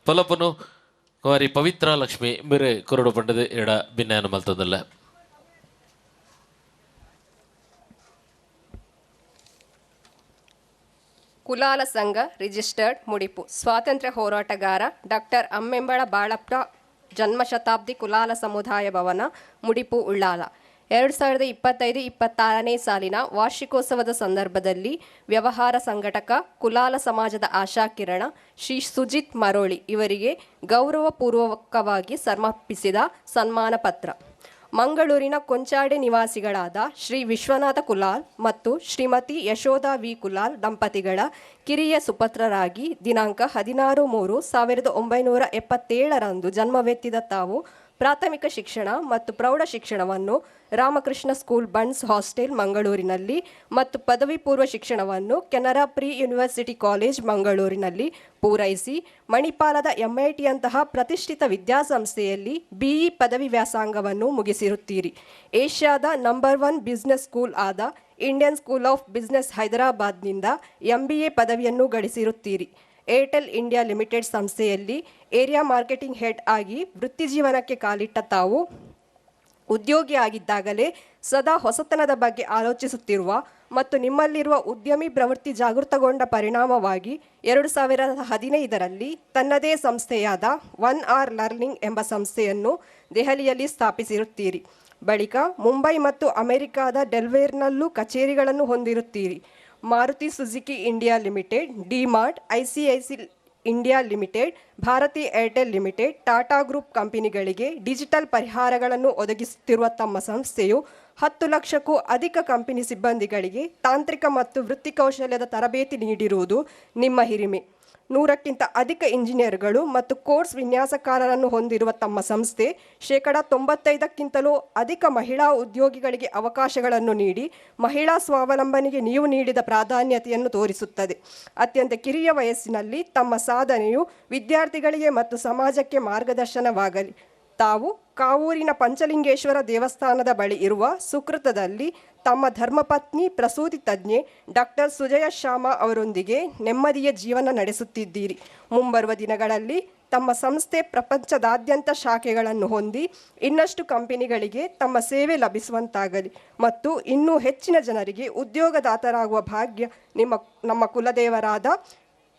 ಪಲಪನು ವಾರಿ ಪವಿತ್ರ ಲಕ್ಷ್ಮಿ ಬೇರೆ ಕೊರಡು ಪಂಡದ ಎಡ ಭಿನ್ನಾನ ಮಲ್ತದಲ್ಲ. ಕುಲಾಲ ಸಂಘ ರಿಜಿಸ್ಟರ್ಡ್ ಮುಡಿಪು ಸ್ವಾತಂತ್ರ್ಯ ಹೋರಾಟಗಾರ ಡಾಕ್ಟರ್ ಅಮ್ಮೆಂಬಳ ಬಾಳಪ್ಪ ಜನ್ಮಶತಾಬ್ದಿ ಕುಲಾಲ ಸಮುದಾಯ ಭವನ ಮುಡಿಪು ಉಳ್ಳಾಲ 2025-26ನೇ ಸಾಲಿನ ವಾರ್ಷಿಕೋತ್ಸವದ ಸಂದರ್ಭದಲ್ಲಿ ವ್ಯವಹಾರ ಸಂಘಟಕ ಕುಲಾಲ ಸಮಾಜದ ಆಶಾಕಿರಣ ಶ್ರೀ ಸುಜಿತ್ ಮರೋಳಿ ಇವರಿಗೆ ಗೌರವಪೂರ್ವಕವಾಗಿ ಸಮರ್ಪಿಸಿದ ಸನ್ಮಾನ ಪತ್ರ. ಮಂಗಳೂರಿನ ಕೊಂಚಾಡೆ ನಿವಾಸಿಗಳಾದ ಶ್ರೀ ವಿಶ್ವನಾಥ ಕುಲಾಲ್ ಮತ್ತು ಶ್ರೀಮತಿ ಯಶೋಧ ವಿ ಕುಲಾಲ್ ದಂಪತಿಗಳ ಕಿರಿಯ ಸುಪುತ್ರರಾಗಿ ದಿನಾಂಕ 16/3/1977 ಜನ್ಮವೆತ್ತಿದ ತಾವು ಪ್ರಾಥಮಿಕ ಶಿಕ್ಷಣ ಮತ್ತು ಪ್ರೌಢ ಶಿಕ್ಷಣವನ್ನು ರಾಮಕೃಷ್ಣ ಸ್ಕೂಲ್ ಬಂಡ್ಸ್ ಹಾಸ್ಟೆಲ್ ಮಂಗಳೂರಿನಲ್ಲಿ ಮತ್ತು ಪದವಿ ಪೂರ್ವ ಶಿಕ್ಷಣವನ್ನು ಕೆನರಾ ಪ್ರಿ ಯೂನಿವರ್ಸಿಟಿ ಕಾಲೇಜ್ ಮಂಗಳೂರಿನಲ್ಲಿ ಪೂರೈಸಿ ಮಣಿಪಾಲದ MITಯಂತಹ ಪ್ರತಿಷ್ಠಿತ ವಿದ್ಯಾಸಂಸ್ಥೆಯಲ್ಲಿ BE ಪದವಿ ವ್ಯಾಸಂಗವನ್ನು ಮುಗಿಸಿರುತ್ತೀರಿ. ಏಷ್ಯಾದ ನಂಬರ್ 1 ಬಿಸ್ನೆಸ್ ಸ್ಕೂಲ್ ಆದ ಇಂಡಿಯನ್ ಸ್ಕೂಲ್ ಆಫ್ ಬಿಸ್ನೆಸ್ ಹೈದರಾಬಾದ್ನಿಂದ MBA ಪದವಿಯನ್ನು ಗಳಿಸಿರುತ್ತೀರಿ. ಏರ್ಟೆಲ್ ಇಂಡಿಯಾ ಲಿಮಿಟೆಡ್ ಸಂಸ್ಥೆಯಲ್ಲಿ ಏರಿಯಾ ಮಾರ್ಕೆಟಿಂಗ್ ಹೆಡ್ ಆಗಿ ವೃತ್ತಿಜೀವನಕ್ಕೆ ಕಾಲಿಟ್ಟ ತಾವು ಉದ್ಯೋಗಿಯಾಗಿದ್ದಾಗಲೇ ಸದಾ ಹೊಸತನದ ಬಗ್ಗೆ ಆಲೋಚಿಸುತ್ತಿರುವ ಮತ್ತು ನಿಮ್ಮಲ್ಲಿರುವ ಉದ್ಯಮಿ ಪ್ರವೃತ್ತಿ ಜಾಗೃತಗೊಂಡ ಪರಿಣಾಮವಾಗಿ 2015ರಲ್ಲಿ ತನ್ನದೇ ಸಂಸ್ಥೆಯಾದ 1R ಲರ್ನಿಂಗ್ ಎಂಬ ಸಂಸ್ಥೆಯನ್ನು ದೆಹಲಿಯಲ್ಲಿ ಸ್ಥಾಪಿಸಿರುತ್ತೀರಿ. ಬಳಿಕ ಮುಂಬೈ ಮತ್ತು ಅಮೆರಿಕಾದ ಡೆಲ್ವೇರ್ನಲ್ಲೂ ಕಚೇರಿಗಳನ್ನು ಹೊಂದಿರುತ್ತೀರಿ. Maruti Suzuki India Limited, DMart, ICICI India Limited, Bharti Airtel Limited, Tata group ಕಂಪನಿಗಳಿಗೆ ಡಿಜಿಟಲ್ ಪರಿಹಾರಗಳನ್ನು ಒದಗಿಸುತ್ತಿರುವ ತಮ್ಮ ಸಂಸ್ಥೆಯು 10 ಲಕ್ಷಕ್ಕೂ ಅಧಿಕ ಕಂಪನಿ ಸಿಬ್ಬಂದಿಗಳಿಗೆ ತಾಂತ್ರಿಕ ಮತ್ತು ವೃತ್ತಿ ಕೌಶಲ್ಯದ ತರಬೇತಿ ನೀಡಿರುವುದು ನಿಮ್ಮ ಹಿರಿಮೆ. 100ಕ್ಕಿಂತ ಅಧಿಕ ಇಂಜಿನಿಯರ್ಗಳು ಮತ್ತು ಕೋರ್ಸ್ ವಿನ್ಯಾಸಕಾರರನ್ನು ಹೊಂದಿರುವ ತಮ್ಮ ಸಂಸ್ಥೆ 95%ಕ್ಕಿಂತಲೂ ಅಧಿಕ ಮಹಿಳಾ ಉದ್ಯೋಗಿಗಳಿಗೆ ಅವಕಾಶಗಳನ್ನು ನೀಡಿ ಮಹಿಳಾ ಸ್ವಾವಲಂಬನೆಗೆ ನೀವು ನೀಡಿದ ಪ್ರಾಧಾನ್ಯತೆಯನ್ನು ತೋರಿಸುತ್ತದೆ. ಅತ್ಯಂತ ಕಿರಿಯ ವಯಸ್ಸಿನಲ್ಲಿ ತಮ್ಮ ಸಾಧನೆಯು ವಿದ್ಯಾರ್ಥಿಗಳಿಗೆ ಮತ್ತು ಸಮಾಜಕ್ಕೆ ಮಾರ್ಗದರ್ಶನವಾಗಲಿ. ತಾವು ಕಾವೂರಿನ ಪಂಚಲಿಂಗೇಶ್ವರ ದೇವಸ್ಥಾನದ ಬಳಿ ಇರುವ ಸುಕೃತದಲ್ಲಿ ತಮ್ಮ ಧರ್ಮಪತ್ನಿ ಪ್ರಸೂತಿ ತಜ್ಞೆ ಡಾಕ್ಟರ್ ಸುಜಯ ಶ್ಯಾಮ ಅವರೊಂದಿಗೆ ನೆಮ್ಮದಿಯ ಜೀವನ ನಡೆಸುತ್ತಿದ್ದೀರಿ. ಮುಂಬರುವ ದಿನಗಳಲ್ಲಿ ತಮ್ಮ ಸಂಸ್ಥೆ ಪ್ರಪಂಚದಾದ್ಯಂತ ಶಾಖೆಗಳನ್ನು ಹೊಂದಿ ಇನ್ನಷ್ಟು ಕಂಪನಿಗಳಿಗೆ ತಮ್ಮ ಸೇವೆ ಲಭಿಸುವಂತಾಗಲಿ ಮತ್ತು ಇನ್ನೂ ಹೆಚ್ಚಿನ ಜನರಿಗೆ ಉದ್ಯೋಗದಾತರಾಗುವ ಭಾಗ್ಯ ನಮ್ಮ ಕುಲದೇವರಾದ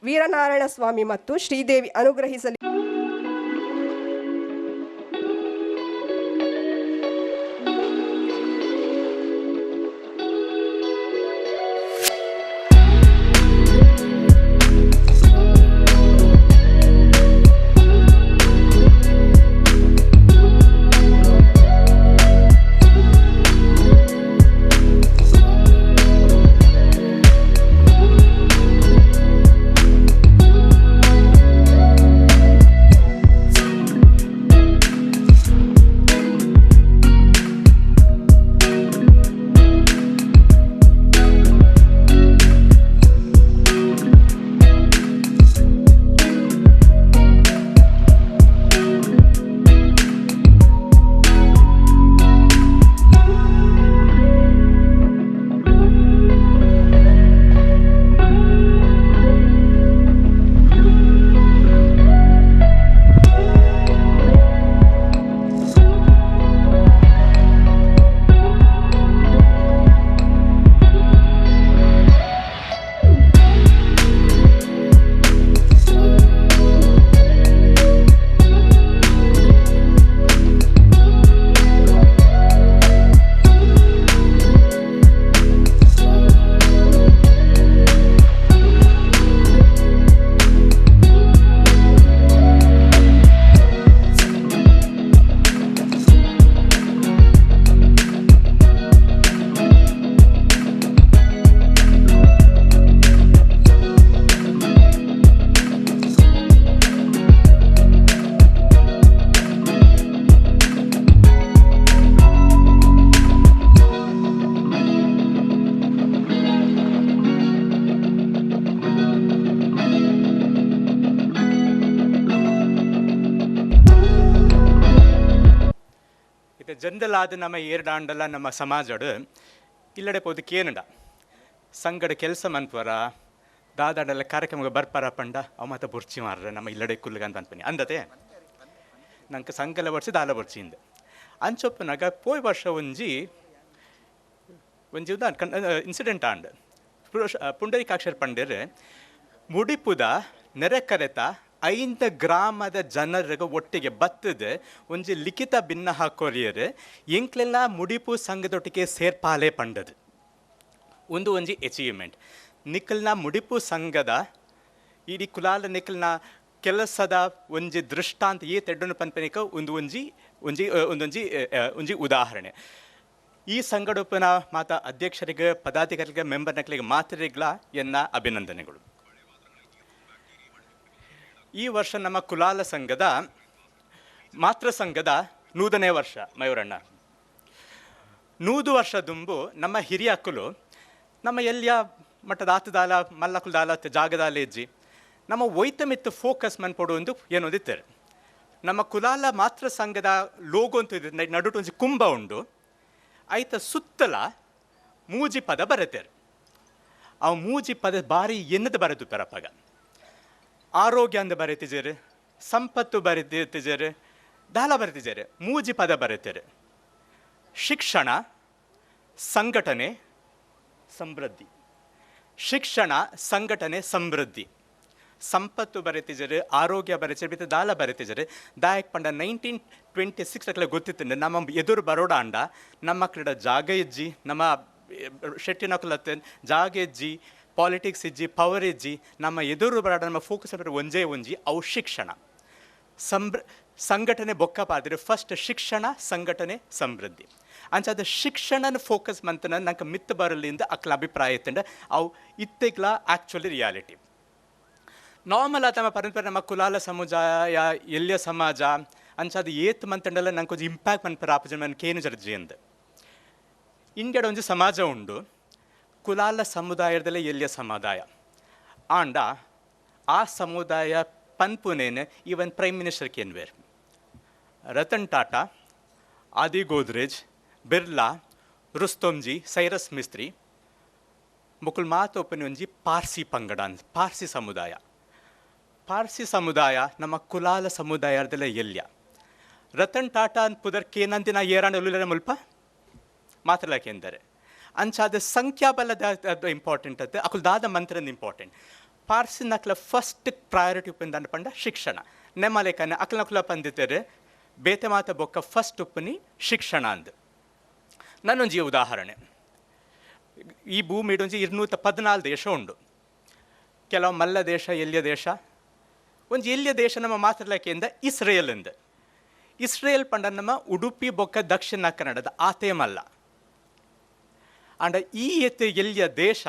ವೀರನಾರಾಯಣ ಸ್ವಾಮಿ ಮತ್ತು ಶ್ರೀದೇವಿ ಅನುಗ್ರಹಿಸಲಿ. ಜಂದಲಾದ ನಮ್ಮ ಏರ್ಡಾಂಡಲ ನಮ್ಮ ಸಮಾಜಡು ಇಲ್ಲಡೆ ಪೋದು ಕೇನಡ ಸಂಗಡ ಕೆಲಸ ಮನ್ಪುವರ ದಾದಾಂಡಲ್ಲ ಕಾರ್ಯಕ್ರಮಕ್ಕೆ ಬರ್ಪಾರ ಪಂಡ ಅವ ಮಾತ ಬುರ್ಚಿ ಮಾರ್ರೆ ನಮ್ಮ ಇಲ್ಲಡೆ ಕುಲ್ಗಂತ ಅನ್ಪನಿ ಅಂದತೆ ನಂಗೆ ಸಂಕಲ ವರ್ಷ ದಾಲ ಬರ್ಚಿಂದ ಅಂಚೊಪ್ಪನಾಗ ಪೋಯ್ ವರ್ಷ ಒಂಜಿ ಇನ್ಸಿಡೆಂಟ್ ಆಂಡ್ ಪುಂಡರೀಕಾಕ್ಷರ್ ಪಂಡರ್ ಮುಡಿಪುದ ನೆರೆಕರೆತ 5 ಗ್ರಾಮದ ಜನರಿಗೆ ಒಟ್ಟಿಗೆ ಬತ್ತದ ಒಂಜಿ ಲಿಖಿತ ಭಿನ್ನ ಹಾಕೋರಿಯರು ಎಂಕ್ಲೆಲ್ಲ ಮುಡಿಪು ಸಂಘದೊಟ್ಟಿಗೆ ಸೇರ್ಪಾಲೆ ಪಂಡದು ಒಂದು ಒಂಜಿ ಅಚೀವ್ಮೆಂಟ್ ನಿಖಲ್ನ ಮುಡಿಪು ಸಂಘದ ಇಡೀ ಕುಲಾಲ ನಿಖಲ್ನ ಕೆಲಸದ ಒಂಜಿ ದೃಷ್ಟಾಂತ ಏ ತೆಡ್ಡನ್ನು ಪನ್ಪನಿಕ ಒಂದೊಂಜಿ ಉದಾಹರಣೆ ಈ ಸಂಘಟೋಪನ ಮಾತ ಅಧ್ಯಕ್ಷರಿಗೆ ಪದಾಧಿಕಾರಿಗೆ ಮೆಂಬರ್ನಕ್ಲಿಗೆ ಮಾತರಿಗಳ ಎನ್ನ ಅಭಿನಂದನೆಗಳು. ಈ ವರ್ಷ ನಮ್ಮ ಕುಲಾಲ ಸಂಘದ ಮಾತೃ ಸಂಘದ 100ನೇ ವರ್ಷ ಮಯೂರಣ್ಣ 100 ವರ್ಷ ದುಂಬು ನಮ್ಮ ಹಿರಿಯಕ್ಕಲು ನಮ್ಮ ಎಲ್ಲಿಯ ಮಟ್ಟದ ಆತದಾಲ ಮಲ್ಲಕುಲ್ದಾಲ ಜಾಗದಾಲ ಇಜ್ಜಿ ನಮ್ಮ ಒಯ್ತಮಿತ್ತು ಫೋಕಸ್ ಮನ್ಪೊಡು ಒಂದು ಏನೊಂದಿತ್ತೇವೆ ನಮ್ಮ ಕುಲಾಲ ಮಾತೃ ಸಂಘದ ಲೋಗೋ ಅಂತ ಇದೆ ನಡುಟು ಒಂಜಿ ಕುಂಭ ಉಂಡು ಐತ ಸುತ್ತಲ ಮೂಜಿ ಪದ ಬರೆತೇರು ಆ ಮೂಜಿ ಪದ ಬಾರಿ ಎನ್ನದು ಬರೆದು ಪರಪಗ ಆರೋಗ್ಯ ಅಂದ ಬರೆತಿದ್ದಾರೆ ಸಂಪತ್ತು ಬರೆತಿದ್ದಾರೆ ದಾಲ ಬರೆತಿದ್ದಾರೆ ಮೂಜಿ ಪದ ಬರೆತೇರೆ ಶಿಕ್ಷಣ ಸಂಘಟನೆ ಸಮೃದ್ಧಿ ಶಿಕ್ಷಣ ಸಂಘಟನೆ ಸಮೃದ್ಧಿ ಸಂಪತ್ತು ಬರೆತಿದ್ದಾರೆ ಆರೋಗ್ಯ ಬರೆತಿದ್ದಾರೆ ದಾಲ ಬರೆತಿದ್ದಾರೆ ದಾಯಕ್ ಪಂಡ 1926 ಗೊತ್ತಿತ್ತು ನಮ್ಮ ಎದುರು ಬರೋಡ ಅಂಡ ನಮ್ಮ ಕ್ರೀಡ ಜಾಗ ಇಜ್ಜಿ ನಮ್ಮ ಶೆಟ್ಟಿನಕುಲತ್ತೆ ಜಾಗ ಇಜ್ಜಿ ಪಾಲಿಟಿಕ್ಸ್ ಇಜ್ಜಿ ಪವರ್ ಇಜ್ಜಿ ನಮ್ಮ ಎದುರು ಬರೋಡ ನಮ್ಮ ಫೋಕಸ್ ಒಂಜಿ ಅವು ಶಿಕ್ಷಣ ಸಂಘಟನೆ ಬೊಕ್ಕ ಪಾದ್ರೆ ಫಸ್ಟ್ ಶಿಕ್ಷಣ ಸಂಘಟನೆ ಸಮೃದ್ಧಿ ಅಂಚಾದ ಶಿಕ್ಷಣನ ಫೋಕಸ್ ಮಂತನ ನಂಗೆ ಮಿತ್ತ ಬರಲಿಂದ ಅಕ್ಲ ಅಭಿಪ್ರಾಯ ಇತ್ತಂಡ ಅವು ಇತ್ತೆಗ್ಲ ಆ್ಯಕ್ಚುಲಿ ರಿಯಾಲಿಟಿ ನಾರ್ಮಲ್ ಆತ ಪರಂಪರೆ ನಮ್ಮ ಕುಲಾಲ ಸಮುದಾಯ ಎಲ್ಲಿಯ ಸಮಾಜ ಅಂಚಾದ ಏತ್ ಮಂತಂಡಲ್ಲ ನಂಗೆ ಕೊಂಚ ಇಂಪ್ಯಾಕ್ಟ್ ಮನ್ಪರ ಆಪೋಸಿಟ್ ಮನ್ ಕೇನು ಜರ್ಜಿ ಅಂದ ಇಂಡಿಯಾಡ ಒಂಜಿ ಸಮಾಜ ಉಂಡು ಕುಲಾಲ ಸಮುದಾಯದಲ್ಲೇ ಎಲ್ಲಿಯ ಸಮುದಾಯ ಆಂಡ ಆ ಸಮುದಾಯ ಪನ್ಪುನೇನೆ ಈವನ್ ಪ್ರೈಮ್ ಮಿನಿಸ್ಟರ್ ಕೇನ್ವೇರ್ ರತನ್ ಟಾಟಾ ಆದಿ ಗೋದ್ರೇಜ್ ಬಿರ್ಲಾ ರುಸ್ತೋಂಜಿ ಸೈರಸ್ ಮಿಸ್ತ್ರಿ ಮುಕುಲ್ ಮಾತೋಪನಿ ಒಂಜಿ ಪಾರ್ಸಿ ಪಂಗಡ ಪಾರ್ಸಿ ಸಮುದಾಯ ನಮ್ಮ ಕುಲಾಲ ಸಮುದಾಯದಲ್ಲೇ ಎಲ್ಯ ರತನ್ ಟಾಟಾ ಪುದರ್ ಕೇನಂದಿನ ಏರಾಣ ಉಲ್ಲರ ಮುಲ್ಪ ಮಾತ್ರಲಕ್ಕೆ ಎಂದರೆ ಅಂಚಾದ ಸಂಖ್ಯಾಬಲದ ಇಂಪಾರ್ಟೆಂಟ್ ಅದು ಅಕುಲ್ ದಾದ ಮಂತ್ರದ ಇಂಪಾರ್ಟೆಂಟ್ ಪಾರ್ಸಿ ನಕ್ಲ ಫಸ್ಟ್ ಪ್ರಯಾರಿಟಿ ಉಪ್ಪಿಂದ ಪಂಡ ಶಿಕ್ಷಣ ನೆಮ್ಮಲೇಖನ ಅಕಲ್ ನಕುಲ ಪಂದಿದ್ದರೆ ಬೇತೆ ಮಾತ ಬೊಕ್ಕ ಫಸ್ಟ್ ಉಪ್ಪನಿ ಶಿಕ್ಷಣ ಅಂದು ನನ್ನೊಂಜಿ ಉದಾಹರಣೆ ಈ ಭೂಮಿ ಒಂಜಿ 214 ದೇಶ ಉಂಡು ಕೆಲವು ಮಲ್ಲ ದೇಶ ಎಲ್ಲಿಯ ದೇಶ ಒಂಜಿ ಎಲ್ಲಿಯ ದೇಶ ನಮ್ಮ ಮಾತ್ರಲಕ್ಕೆಯಿಂದ ಇಸ್ರೇಲ್ ಪಂಡ ನಮ್ಮ ಉಡುಪಿ ಬೊಕ್ಕ ದಕ್ಷಿಣ ಕನ್ನಡದ ಆತೆ ಮಲ್ಲ ಅಂಡ ಈ ಎತ್ತು ಎಲ್ಲಿಯ ದೇಶ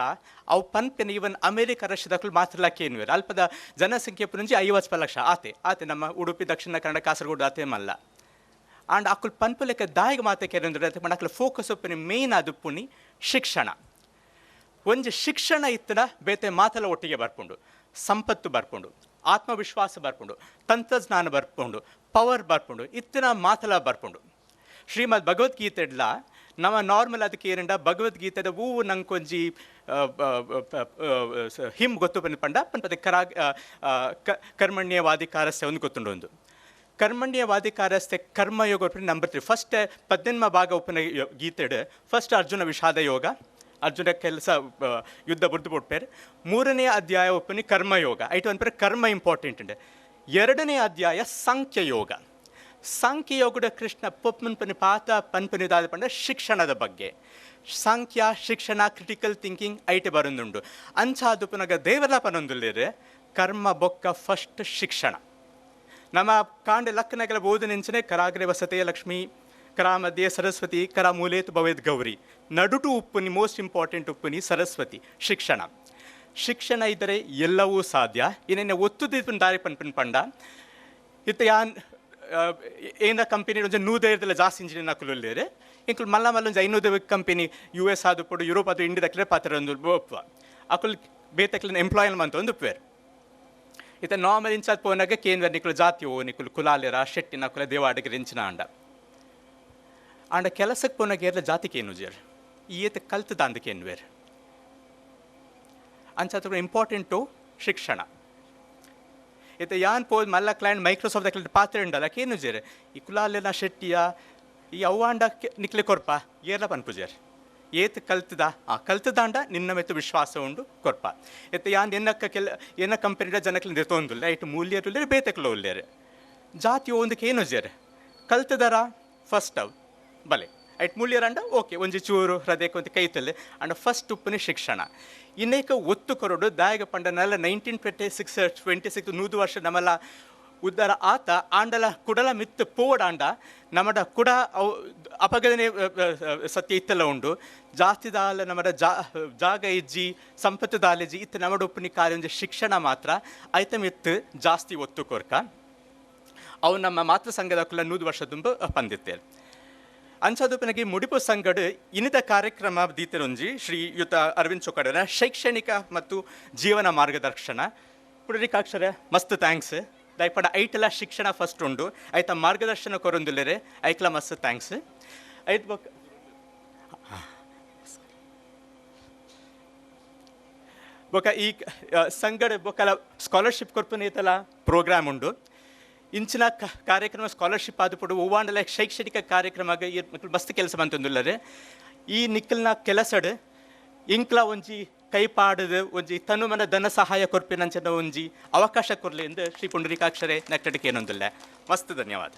ಅವು ಪನ್ಪೆನ ಇವನ್ ಅಮೇರಿಕ ರಷ್ಯಾದಕ್ಕೂ ಮಾತ್ರಲಕ್ಕೆ ಏನುವೇರು ಅಲ್ಪದ ಜನಸಂಖ್ಯೆ ಪುಂಜಿ 50 ಲಕ್ಷ ಆತೆ ನಮ್ಮ ಉಡುಪಿ ದಕ್ಷಿಣ ಕನ್ನಡ ಕಾಸರಗೋಡು ಆತೆ ಮಲ್ಲ ಅಂಡ್ ಅಕ್ಕುಲ್ ಪನ್ಪು ಲೆಕ್ಕ ದಾಯಿಗೆ ಮಾತಕ್ಕೆ ಅಕ್ಕಲು ಫೋಕಸ್ ಒಪ್ಪಿನ ಮೇನ್ ಅದು ಪುಣಿ ಶಿಕ್ಷಣ ಒಂಜಿ ಶಿಕ್ಷಣ ಇತ್ತನ ಬೇತೆ ಮಾತಲ ಒಟ್ಟಿಗೆ ಬರ್ಕೊಂಡು ಸಂಪತ್ತು ಬರ್ಕೊಂಡು ಆತ್ಮವಿಶ್ವಾಸ ಬರ್ಕೊಂಡು ತಂತ್ರಜ್ಞಾನ ಬರ್ಕೊಂಡು ಪವರ್ ಬರ್ಕೊಂಡು ಇತ್ತಿನ ಮಾತಲ ಬರ್ಕೊಂಡು ಶ್ರೀಮದ್ ಭಗವದ್ಗೀತೆಡ್ಲ ನಮ್ಮ ನಾರ್ಮಲ್ ಅದಕ್ಕೆ ಏನಂಡ ಭಗವದ್ಗೀತೆದ ಹೂವು ನಂಗೆ ಕೊಂಜಿ ಹಿಮ್ ಗೊತ್ತು ಪಂಡ ಪನ್ಪದೆ ಕರ್ಮಣ್ಯವಾದಿಕಾರಸ್ಯ ಒಂದು ಗೊತ್ತುಂಡು ಒಂದು ಕರ್ಮಣ್ಯವಾದಿಕಾರಸ್ಯ ಕರ್ಮಯೋಗ ನಂಬರ್ 3 ಫಸ್ಟ್ 18ಮ ಭಾಗ ಉಪನ ಗೀತೆಡ್ ಫಸ್ಟ್ ಅರ್ಜುನ ವಿಷಾದ ಯೋಗ ಅರ್ಜುನ ಕೆಲಸ ಯುದ್ಧ ಬುಡ್ದು ಬಿಟ್ಪೇರು 3ನೇ ಅಧ್ಯಾಯ ಒಪ್ಪನಿ ಕರ್ಮಯೋಗ ಐಟು ಅನ್ಪೇರು ಕರ್ಮ ಇಂಪಾರ್ಟೆಂಟ್ ಉಂಡೆ 2ನೇ ಅಧ್ಯಾಯ ಸಾಂಖ್ಯಯೋಗದ ಕೃಷ್ಣ ಪೊಪ್ಪನ್ಪನಿ ಪಾತ ಪನ್ಪನಿದಾದ ಪಂಡ ಶಿಕ್ಷಣದ ಬಗ್ಗೆ ಶಿಕ್ಷಣ ಕ್ರಿಟಿಕಲ್ ಥಿಂಕಿಂಗ್ ಐಟೆ ಬರೊಂದುಂಡು ಅಂಚಾದು ಪುನಗ ದೇವರ ಪನೊಂದುಲ್ಲೇರೆ ಕರ್ಮ ಬೊಕ್ಕ ಫಸ್ಟ್ ಶಿಕ್ಷಣ ನಮ್ಮ ಕಾಂಡೆ ಲಕ್ಕನಗೆಲ್ಲ ಬೋಧನೆಂಚನೆ ಕರಾಗ್ರೆ ವಸತೆ ಲಕ್ಷ್ಮಿ ಕರಾ ಮಧ್ಯೆ ಸರಸ್ವತಿ ಕರಾ ಮೂಲೇತು ಭವೇದ್ ಗೌರಿ ನಡುಟು ಉಪ್ಪುನಿ ಮೋಸ್ಟ್ ಇಂಪಾರ್ಟೆಂಟ್ ಉಪ್ಪುನಿ ಸರಸ್ವತಿ ಶಿಕ್ಷಣ ಇದ್ದರೆ ಎಲ್ಲವೂ ಸಾಧ್ಯ ಇನ್ನೇನೆ ಒತ್ತುದಿಪ್ಪನ ದಾರಿ ಪನ್ಪನ್ ಪಂಡ ಇತ್ತ ಯಾನ್ ಏನ ಕಂಪನಿ ಒಂಜಿ 100 ಜಾಸ್ತಿ ಇಂಜಿನಿಯರ್ ಹಾಕುಲ್ಲೇರೆ ಇಂಕುಲ್ ಮಲ್ಲ ಒಂಜಿ 500 ಕಂಪನಿ US ಆದು ಪಡು ಯುರೋಪ್ ಅದು ಇಂಡಿಯಾದಕ್ಲೆ ಪಾತ್ರ ಒಂದು ಒಪ್ಪುವ ಅಕುಲ್ ಬೇತಕ್ಲಿನ ಎಂಪ್ಲಾಯಲ್ ಮಂತ್ ಒಂದು ಉಪ್ಪೇರು ಇತ್ತ ನಾರ್ಮಲ್ ಇಂಚಾದ್ ಪೋನಾಗ ಕೇಂದ್ರ ನಿಕುಲು ಜಾತಿ ನಿಕುಲು ಕುಲಾಲೆರ ಶೆಟ್ಟಿ ನಕುಲ ದೇವಾಡಿಗೆ ಇಂಚಿನ ಆಂಡ ಕೆಲಸಕ್ಕೆ ಪೋನಾಗ ಏರ್ಲ ಜಾತಿಗೆ ಏನು ಜೇರ್ ಈತ ಕಲ್ತದ ಅಂದಕ್ಕೆ ಏನ್ವೇರ್ ಅಂಚ ಇಂಪಾರ್ಟೆಂಟು ಶಿಕ್ಷಣ. ಇತ್ತೆ ಯಾನ್ ಪೋದ್ ಮಲ್ಲ ಕ್ಲೈಂಟ್ ಮೈಕ್ರೋಸಾಫ್ಟ್ ದಾಖಲೆ ಪಾತ್ರ ಉಂಡಲ್ಲ ಕೇನು ಜೇರೆ ಈ ಕುಲಾಲೆನ ಶೆಟ್ಟಿಯ ಈ ಅವ್ವಾಂಡ ನಿಕ್ಲೆ ಕೊರ್ಪ ಏರ್ಲ ಪನ್ಪುಜೇರ್ ಏತ್ ಕಲ್ತದ ಕಲ್ತದಾಂಡ ನಿನ್ನ ಮೆತ್ತು ವಿಶ್ವಾಸ ಉಂಡು ಕೊರ್ಪ ಎತ್ತೆ ಯಾನ್ ಎನ್ನ ಕಂಪನಿಡ ಜನಕ್ಲಿಂದ ತೊಂದುಲ್ಲ ಇಟ್ಟು ಮೂಲ್ಯರು ಬೇತೆಕ್ಲ ಉಲ್ಲೇರೆ ಜಾತಿ ಒಂದಕ್ಕೆ ಏನು ಜೇರೆ ಕಲ್ತದರ ಫಸ್ಟ್ ಅವ್ ಬಲೆ ಐಟ್ ಮೂಲ್ಯರಂಡ ಓಕೆ ಒಂಜಿ ಚೂರು ಹೃದಯಕ್ಕೆ ಒಂದು ಕೈತಲ್ಲಿ ಅಂಡ್ ಫಸ್ಟ್ ಉಪ್ಪನೇ ಶಿಕ್ಷಣ ಇನ್ನೇಕ ಒತ್ತು ಕೊರಡು ದಾಯಕ ಪಂಡನೆಲ್ಲ 1926 ನೂದು ವರ್ಷ ನಮ್ಮಲ್ಲ ಉದ್ದಾರ ಆತ ಆಂಡಲ ಕುಡಲ ಮಿತ್ತು ಪೋಡಾಂಡ ನಮ್ಮಡ ಕುಡ ಅವು ಅಪಗದನೆ ಸತ್ಯ ಇತ್ತೆಲ್ಲ ಉಂಡು ಜಾಸ್ತಿ ದಾಲ ನಮ್ಮಡ ಜಾಗ ಇಜ್ಜಿ ಸಂಪತ್ತು ದಾಲೆಜಿ ಇತ್ತು ನಮ್ಮಡ ಉಪ್ಪನಿ ಕಾರ್ಯ ಒಂದು ಶಿಕ್ಷಣ ಮಾತ್ರ ಐತ ಮಿತ್ತು ಜಾಸ್ತಿ ಒತ್ತು ಕೊರ್ಕ ಅವು ನಮ್ಮ ಮಾತೃ ಸಂಘದ ಕುಲ 100 ವರ್ಷ ತುಂಬ ಪಂದಿತ್ತೇವೆ ಅಂಚದುಪನಗೆ ಮುಡಿಪು ಸಂಗಡ ಇನ್ನಿತ ಕಾರ್ಯಕ್ರಮ ದೀತರೊಂಜಿ ಶ್ರೀಯುತ ಅರವಿಂದ್ ಚೊಕ್ಕಡನ ಶೈಕ್ಷಣಿಕ ಮತ್ತು ಜೀವನ ಮಾರ್ಗದರ್ಶನ ಪುಡರಿಕಾಕ್ಷರ ಮಸ್ತ್ ಥ್ಯಾಂಕ್ಸ್ ದಯಪಡ ಐಟೆಲ್ಲ ಶಿಕ್ಷಣ ಫಸ್ಟ್ ಉಂಡು ಐತ ಮಾರ್ಗದರ್ಶನ ಕೊರೊಂದುಲ್ಲೆರೆ ಐಕ್ಲ ಮಸ್ತ್ ಥ್ಯಾಂಕ್ಸ್ ಐತ್ ಬೊಕ ಈ ಸಂಗಡ ಬೊಕಲ ಸ್ಕಾಲರ್ಶಿಪ್ ಕೊರ್ಪುನೇತಲ ಪ್ರೋಗ್ರಾಮ್ ಉಂಡು ಇಂಚಿನ ಕಾರ್ಯಕ್ರಮ ಸ್ಕಾಲರ್ಶಿಪ್ ಆದುಪಡು ಒವ್ವಾಂಡಲ ಶೈಕ್ಷಣಿಕ ಕಾರ್ಯಕ್ರಮ ಮಸ್ತ್ ಕೆಲಸ ಬಂತಂದುಲ್ಲರೆ ಈ ನಿಕ್ಕಲ್ನ ಕೆಲಸಡ್ ಇಂಕ್ಲ ಒಂಜಿ ಕೈಪಾಡದು ಒಂಜಿ ತನುಮನ ಧನ ಸಹಾಯ ಕೊರ್ಪಿನಂಚನ ಒಂಜಿ ಅವಕಾಶ ಕೊರ್ಲೆ ಎಂದು ಶ್ರೀ ಪುಂಡರೀಕಾಕ್ಷರೇ ನಕ್ಕಡಿಗೆ ಏನೊಂದಿಲ್ಲ ಮಸ್ತ್ ಧನ್ಯವಾದ.